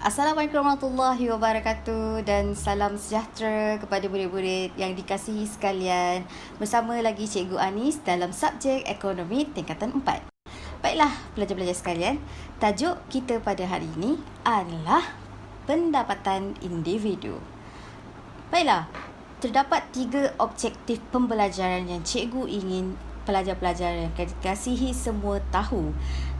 Assalamualaikum warahmatullahi wabarakatuh dan salam sejahtera kepada murid-murid yang dikasihi sekalian. Bersama lagi Cikgu Anis dalam subjek Ekonomi Tingkatan 4. Baiklah pelajar-pelajar sekalian, tajuk kita pada hari ini adalah pendapatan individu. Baiklah, terdapat 3 objektif pembelajaran yang cikgu ingin pelajar-pelajar yang dikasihi semua tahu.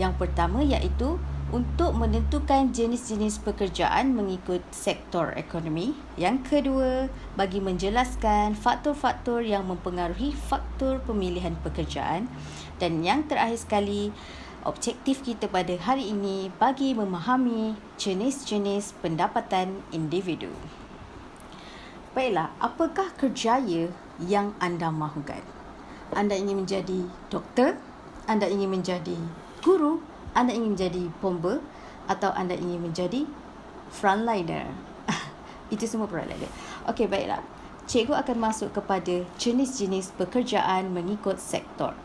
Yang pertama iaitu untuk menentukan jenis-jenis pekerjaan mengikut sektor ekonomi. Yang kedua, bagi menjelaskan faktor-faktor yang mempengaruhi faktor pemilihan pekerjaan. Dan yang terakhir sekali, objektif kita pada hari ini bagi memahami jenis-jenis pendapatan individu. Baiklah, apakah kerjaya yang anda mahukan? Anda ingin menjadi doktor? Anda ingin menjadi guru? Anda ingin menjadi bomber atau anda ingin menjadi frontliner? Itu semua frontliner. Okey, baiklah. Cikgu akan masuk kepada jenis-jenis pekerjaan mengikut sektor.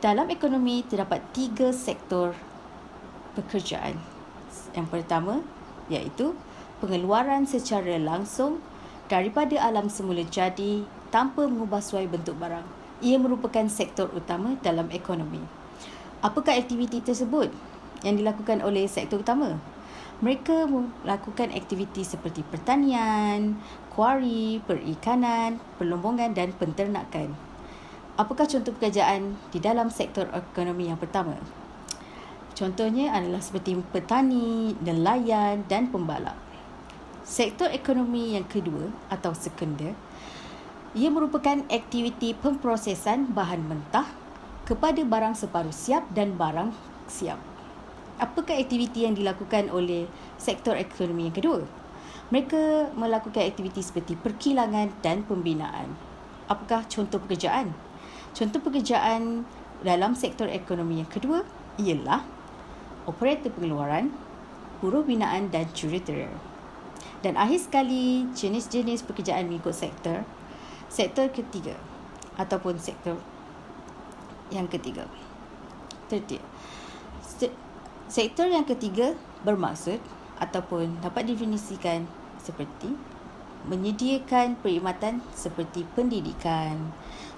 Dalam ekonomi terdapat 3 sektor pekerjaan. Yang pertama iaitu pengeluaran secara langsung daripada alam semula jadi tanpa mengubah suai bentuk barang. Ia merupakan sektor utama dalam ekonomi. Apakah aktiviti tersebut yang dilakukan oleh sektor utama? Mereka melakukan aktiviti seperti pertanian, kuari, perikanan, perlombongan dan penternakan. Apakah contoh pekerjaan di dalam sektor ekonomi yang pertama? Contohnya adalah seperti petani, nelayan dan pembalap. Sektor ekonomi yang kedua atau sekunder, ia merupakan aktiviti pemprosesan bahan mentah kepada barang separuh siap dan barang siap. Apakah aktiviti yang dilakukan oleh sektor ekonomi yang kedua? Mereka melakukan aktiviti seperti perkilangan dan pembinaan. Apakah contoh pekerjaan? Contoh pekerjaan dalam sektor ekonomi yang kedua ialah operator pengeluaran, buruh binaan dan jurutera. Dan akhir sekali, jenis-jenis pekerjaan mengikut sektor. Sektor ketiga ataupun sektor yang ketiga. Sektor yang ketiga bermaksud ataupun dapat definisikan seperti menyediakan perkhidmatan seperti pendidikan,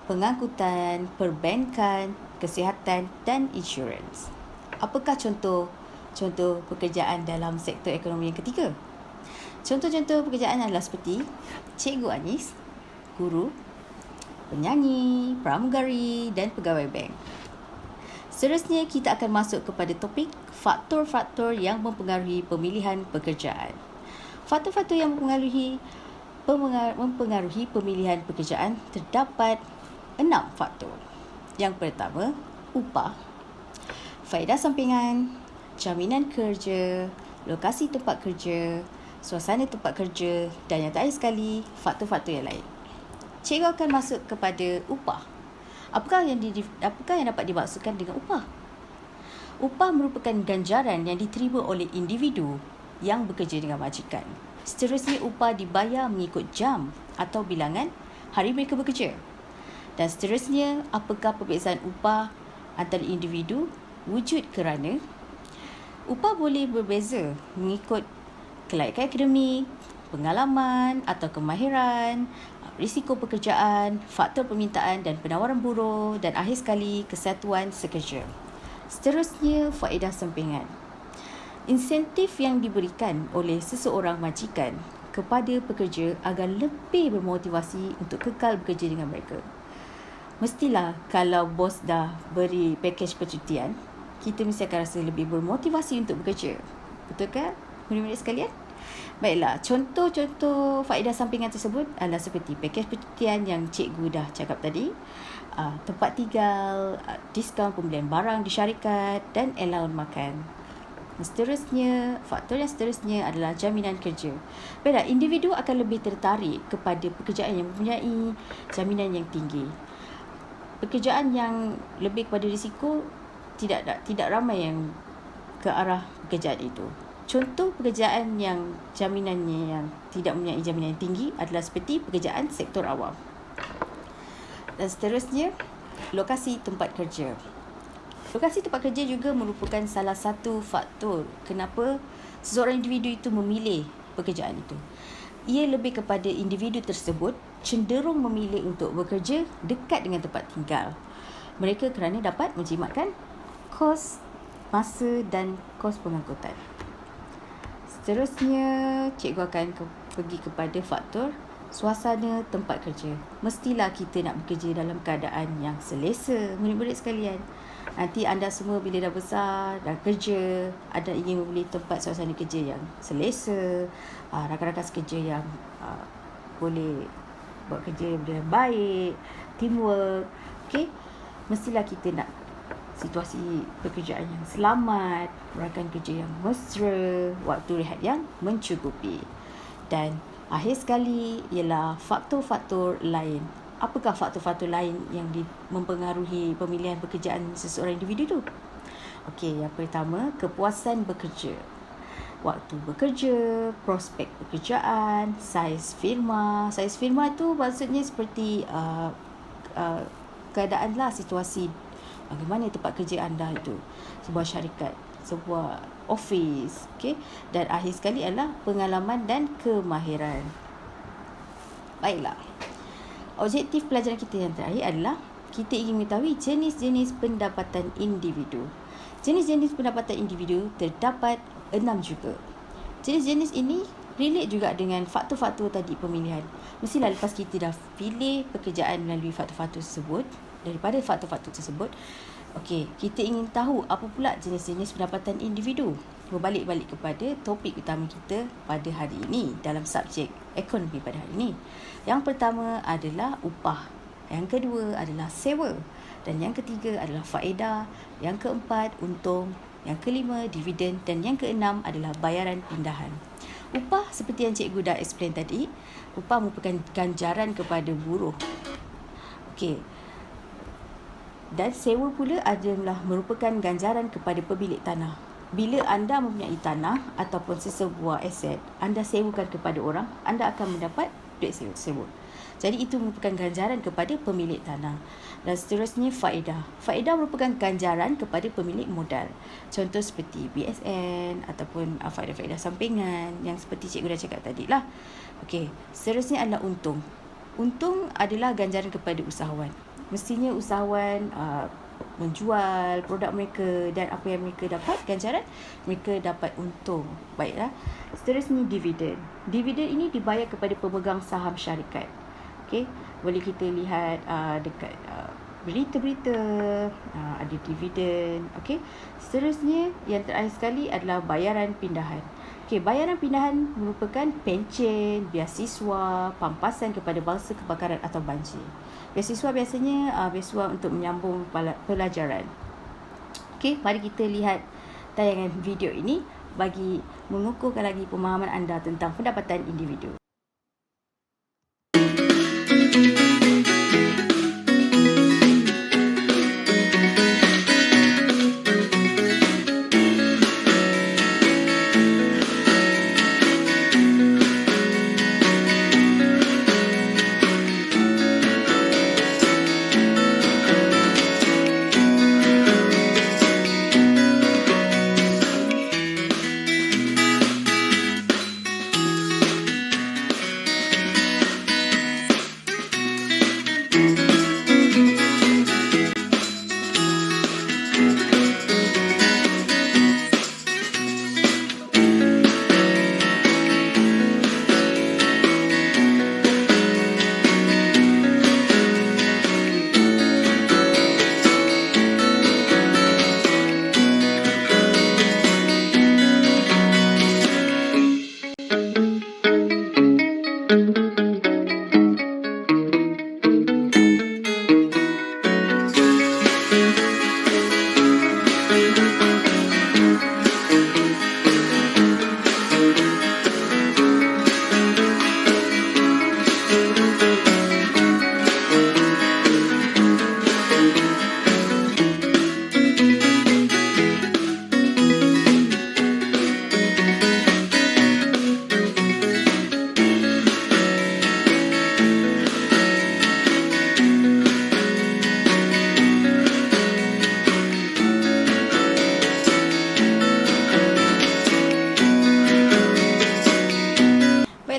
pengangkutan, perbankan, kesihatan dan insurans. Apakah contoh pekerjaan dalam sektor ekonomi yang ketiga? Contoh-contoh pekerjaan adalah seperti Cikgu Anis, guru, penyanyi, pramugari dan pegawai bank. Seterusnya kita akan masuk kepada topik faktor-faktor yang mempengaruhi pemilihan pekerjaan. Faktor-faktor yang mempengaruhi pemilihan pekerjaan terdapat 6 faktor. Yang pertama, upah, faedah sampingan, jaminan kerja, lokasi tempat kerja, suasana tempat kerja dan yang terakhir sekali, faktor-faktor yang lain. Cikgu akan masuk kepada upah. Apakah yang dapat dimaksudkan dengan upah? Upah merupakan ganjaran yang diterima oleh individu yang bekerja dengan majikan. Seterusnya, upah dibayar mengikut jam atau bilangan hari mereka bekerja. Dan seterusnya, apakah perbezaan upah antara individu? Wujud kerana upah boleh berbeza mengikut kelayakan akademik, pengalaman atau kemahiran, risiko pekerjaan, faktor permintaan dan penawaran buruh dan akhir sekali kesatuan sekerja. Seterusnya, faedah sampingan. Insentif yang diberikan oleh seseorang majikan kepada pekerja agar lebih bermotivasi untuk kekal bekerja dengan mereka. Mestilah kalau bos dah beri pakej percutian, kita mesti akan rasa lebih bermotivasi untuk bekerja. Betul ke, murid-murid sekalian? Baiklah, contoh-contoh faedah sampingan tersebut adalah seperti pakej percutian yang cikgu dah cakap tadi, tempat tinggal, diskaun pembelian barang di syarikat dan allowance makan. Faktor yang seterusnya adalah jaminan kerja. Baiklah, individu akan lebih tertarik kepada pekerjaan yang mempunyai jaminan yang tinggi. Pekerjaan yang lebih kepada risiko, tidak ramai yang ke arah pekerjaan itu. Contoh pekerjaan yang jaminannya yang tidak mempunyai jaminan yang tinggi adalah seperti pekerjaan sektor awam. Dan seterusnya, lokasi tempat kerja. Lokasi tempat kerja juga merupakan salah satu faktor kenapa seseorang individu itu memilih pekerjaan itu. Ia lebih kepada individu tersebut cenderung memilih untuk bekerja dekat dengan tempat tinggal mereka kerana dapat menjimatkan kos masa dan kos pengangkutan. Seterusnya, cikgu akan pergi kepada faktor suasana tempat kerja. Mestilah kita nak bekerja dalam keadaan yang selesa, murid-murid sekalian. Nanti anda semua bila dah besar, dah kerja, anda ingin memilih tempat suasana kerja yang selesa, rakan-rakan sekerja yang boleh buat kerja dengan baik, teamwork. Okay? Mestilah kita nak situasi pekerjaan yang selamat, rakan kerja yang mesra, waktu rehat yang mencukupi. Dan akhir sekali ialah faktor-faktor lain. Apakah faktor-faktor lain yang mempengaruhi pemilihan pekerjaan seseorang individu tu? Okey, yang pertama, kepuasan bekerja. Waktu bekerja, prospek pekerjaan, saiz firma. Saiz firma tu maksudnya seperti keadaan lah, situasi bagaimana tempat kerja anda itu, sebuah syarikat, sebuah office, okay? Dan akhir sekali adalah pengalaman dan kemahiran. Baiklah, objektif pelajaran kita yang terakhir adalah kita ingin mengetahui jenis-jenis pendapatan individu. Jenis-jenis pendapatan individu terdapat 6 juga. Jenis-jenis ini relate juga dengan faktor-faktor tadi pemilihan. Mestilah lepas kita dah pilih pekerjaan melalui faktor-faktor tersebut, daripada faktor-faktor tersebut, okey, kita ingin tahu apa pula jenis-jenis pendapatan individu. Berbalik-balik kepada topik utama kita pada hari ini dalam subjek ekonomi pada hari ini. Yang pertama adalah upah. Yang kedua adalah sewa. Dan yang ketiga adalah faedah. Yang keempat, untung. Yang kelima, dividen. Dan yang keenam adalah bayaran pindahan. Upah seperti yang cikgu dah explain tadi, upah merupakan ganjaran kepada buruh. Okey. Dan sewa pula adalah merupakan ganjaran kepada pemilik tanah. Bila anda mempunyai tanah ataupun sesebuah aset, anda sewakan kepada orang, anda akan mendapat duit sewa. Jadi itu merupakan ganjaran kepada pemilik tanah. Dan seterusnya faedah. Faedah merupakan ganjaran kepada pemilik modal. Contoh seperti BSN ataupun faedah-faedah sampingan yang seperti cikgu dah cakap tadi lah. Okey, seterusnya adalah untung. Untung adalah ganjaran kepada usahawan. Mestinya usahawan menjual produk mereka dan apa yang mereka dapat ganjaran, mereka dapat untung. Baiklah. Seterusnya dividen. Dividen ini dibayar kepada pemegang saham syarikat. Okey, boleh kita lihat dekat berita-berita ada dividen. Okey. Seterusnya yang terakhir sekali adalah bayaran pindahan. Okey, bayaran pindahan merupakan pencen, beasiswa, pampasan kepada bangsa kebakaran atau banjir. Beasiswa biasanya beasiswa untuk menyambung pelajaran. Okey, mari kita lihat tayangan video ini bagi mengukuhkan lagi pemahaman anda tentang pendapatan individu.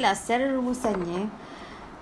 Baiklah, secara rumusannya,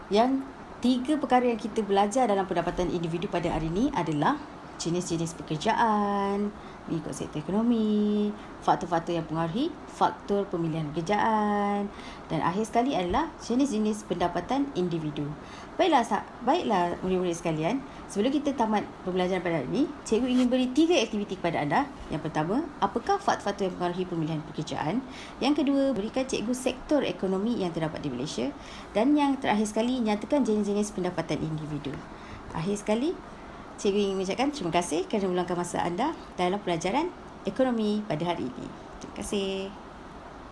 yang 3 perkara yang kita belajar dalam pendapatan individu pada hari ini adalah jenis-jenis pekerjaan, mengikut sektor ekonomi, faktor-faktor yang mempengaruhi faktor pemilihan pekerjaan, dan akhir sekali adalah jenis-jenis pendapatan individu. Baiklah murid-murid sekalian, sebelum kita tamat pembelajaran pada hari ini, cikgu ingin beri 3 aktiviti kepada anda. Yang pertama, apakah faktor-faktor yang mempengaruhi pemilihan pekerjaan? Yang kedua, berikan cikgu sektor ekonomi yang terdapat di Malaysia. Dan yang terakhir sekali, nyatakan jenis-jenis pendapatan individu. Akhir sekali, cikgu ingin mengucapkan terima kasih kerana meluangkan masa anda dalam pelajaran ekonomi pada hari ini. Terima kasih.